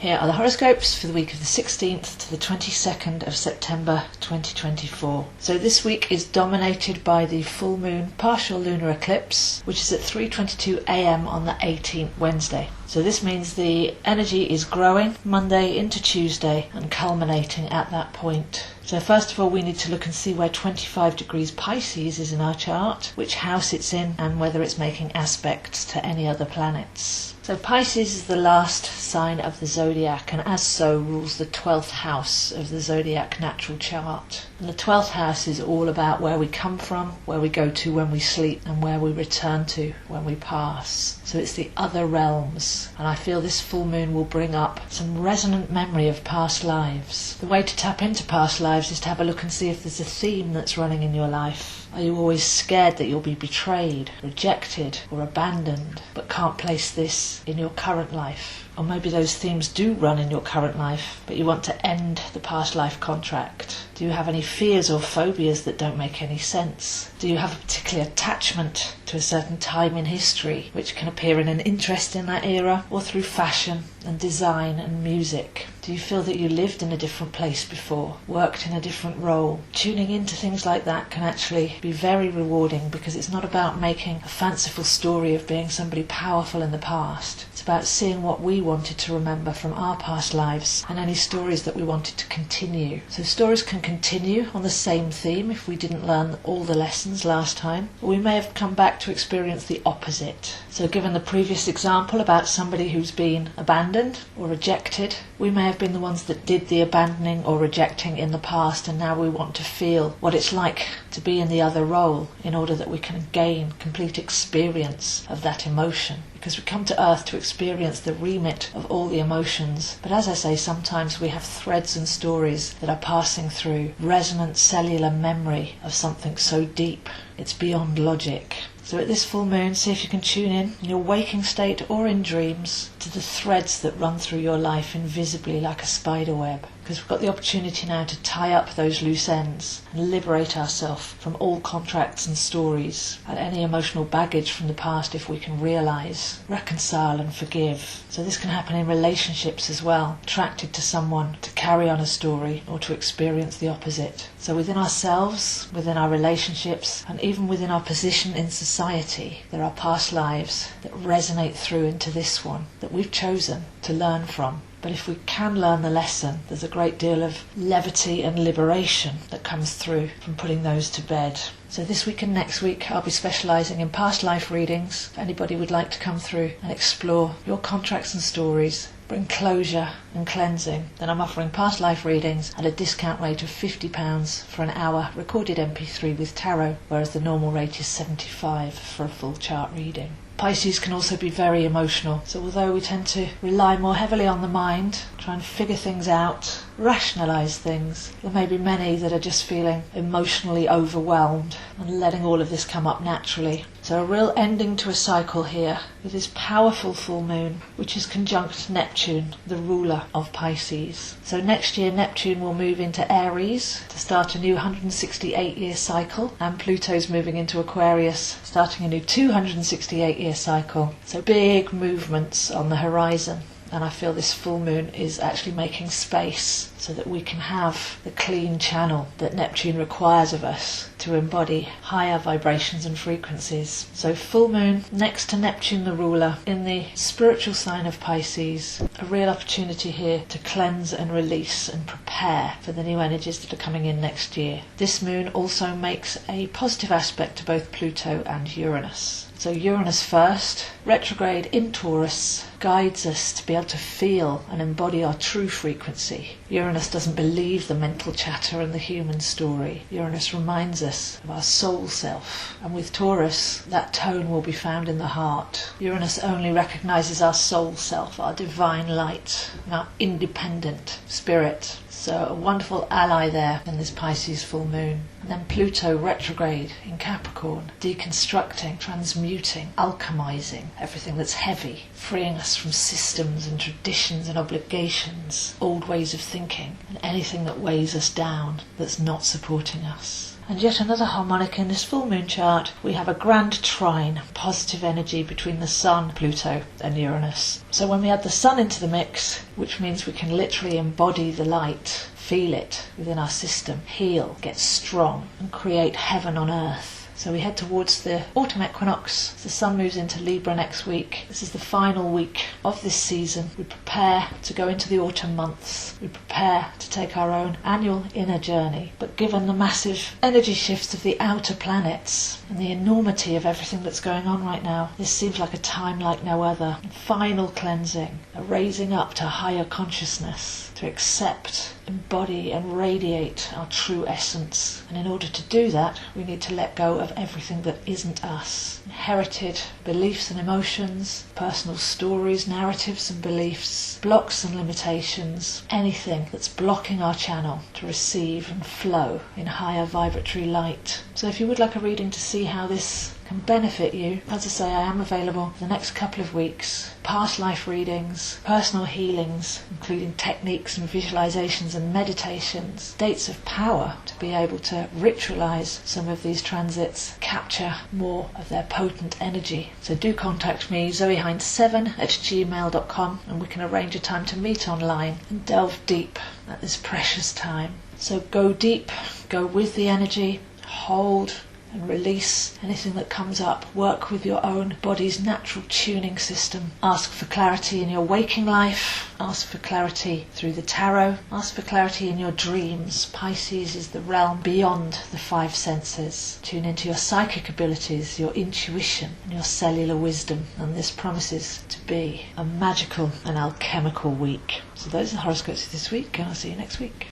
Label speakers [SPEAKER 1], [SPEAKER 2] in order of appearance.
[SPEAKER 1] Here are the horoscopes for the week of the 16th to the 22nd of September 2024. So this week is dominated by the full moon partial lunar eclipse, which is at 3:22 a.m. on the 18th Wednesday. So this means the energy is growing Monday into Tuesday and culminating at that point. So first of all, we need to look and see where 25 degrees Pisces is in our chart, which house it's in, and whether it's making aspects to any other planets. So Pisces is the last sign of the zodiac, and as so rules the 12th house of the zodiac natural chart. And the 12th house is all about where we come from, where we go to when we sleep, and where we return to when we pass. So it's the other realms, and I feel this full moon will bring up some resonant memory of past lives. The way to tap into past lives is to have a look and see if there's a theme that's running in your life. Are you always scared that you'll be betrayed, rejected, or abandoned, but can't place this in your current life? Or maybe those themes do run in your current life, but you want to end the past life contract. Do you have any fears or phobias that don't make any sense? Do you have a particular attachment to a certain time in history, which can appear in an interest in that era, or through fashion and design and music? Do you feel that you lived in a different place before, worked in a different role? Tuning into things like that can actually be very rewarding, because it's not about making a fanciful story of being somebody powerful in the past. It's about seeing what we wanted to remember from our past lives and any stories that we wanted to continue. So stories can continue on the same theme if we didn't learn all the lessons last time, or we may have come back to experience the opposite. So given the previous example about somebody who's been abandoned or rejected, we may have been the ones that did the abandoning or rejecting in the past, and now we want to feel what it's like to be in the other role in order that we can gain complete experience of that emotion. Because we come to Earth to experience the remit of all the emotions. But as I say, sometimes we have threads and stories that are passing through resonant cellular memory of something so deep it's beyond logic. So at this full moon, see if you can tune in your waking state or in dreams to the threads that run through your life invisibly like a spider web. Because we've got the opportunity now to tie up those loose ends and liberate ourselves from all contracts and stories and any emotional baggage from the past if we can realise, reconcile and forgive. So this can happen in relationships as well, attracted to someone to carry on a story or to experience the opposite. So within ourselves, within our relationships, and even within our position in society, there are past lives that resonate through into this one that we've chosen to learn from. But if we can learn the lesson, there's a great deal of levity and liberation that comes through from putting those to bed. So this week and next week I'll be specialising in past life readings. If anybody would like to come through and explore your contracts and stories, bring closure and cleansing, then I'm offering past life readings at a discount rate of £50 for an hour recorded MP3 with tarot, whereas the normal rate is £75 for a full chart reading. Pisces can also be very emotional, so although we tend to rely more heavily on the mind, try and figure things out, rationalise things, there may be many that are just feeling emotionally overwhelmed and letting all of this come up naturally. So a real ending to a cycle here with this powerful full moon, which is conjunct Neptune, the ruler of Pisces. So next year Neptune will move into Aries to start a new 168-year cycle, and Pluto's moving into Aquarius, starting a new 268-year cycle. So big movements on the horizon. And I feel this full moon is actually making space so that we can have the clean channel that Neptune requires of us to embody higher vibrations and frequencies. So full moon next to Neptune the ruler in the spiritual sign of Pisces, a real opportunity here to cleanse and release and prepare for the new energies that are coming in next year. This moon also makes a positive aspect to both Pluto and Uranus. So Uranus first, retrograde in Taurus, guides us to be able to feel and embody our true frequency. Uranus doesn't believe the mental chatter and the human story. Uranus reminds us of our soul self. And with Taurus, that tone will be found in the heart. Uranus only recognises our soul self, our divine light, and our independent spirit. So a wonderful ally there in this Pisces full moon. And then Pluto retrograde in Capricorn, deconstructing, transmuting transmuting, alchemizing everything that's heavy, freeing us from systems and traditions and obligations, old ways of thinking, and anything that weighs us down that's not supporting us. And yet another harmonic in this full moon chart, we have a grand trine, positive energy between the Sun, Pluto and Uranus. So when we add the Sun into the mix, which means we can literally embody the light, feel it within our system, heal, get strong and create heaven on earth. So we head towards the autumn equinox. The Sun moves into Libra next week. This is the final week of this season. We prepare to go into the autumn months. We prepare to take our own annual inner journey. But given the massive energy shifts of the outer planets and the enormity of everything that's going on right now, this seems like a time like no other. Final cleansing, a raising up to higher consciousness, to accept, embody and radiate our true essence. And in order to do that, we need to let go of everything that isn't us. Inherited beliefs and emotions, personal stories, narratives and beliefs, blocks and limitations, anything that's blocking our channel to receive and flow in higher vibratory light. So if you would like a reading to see how this can benefit you, as I say, I am available for the next couple of weeks. Past life readings, personal healings, including techniques and visualizations and meditations, dates of power to be able to ritualize some of these transits, capture more of their potent energy. So do contact me, zoehind7@gmail.com, and we can arrange a time to meet online and delve deep at this precious time. So go deep, go with the energy, hold and release anything that comes up. Work with your own body's natural tuning system. Ask for clarity in your waking life. Ask for clarity through the tarot. Ask for clarity in your dreams. Pisces is the realm beyond the five senses. Tune into your psychic abilities, your intuition and your cellular wisdom. And this promises to be a magical and alchemical week. So those are the horoscopes for this week, and I'll see you next week.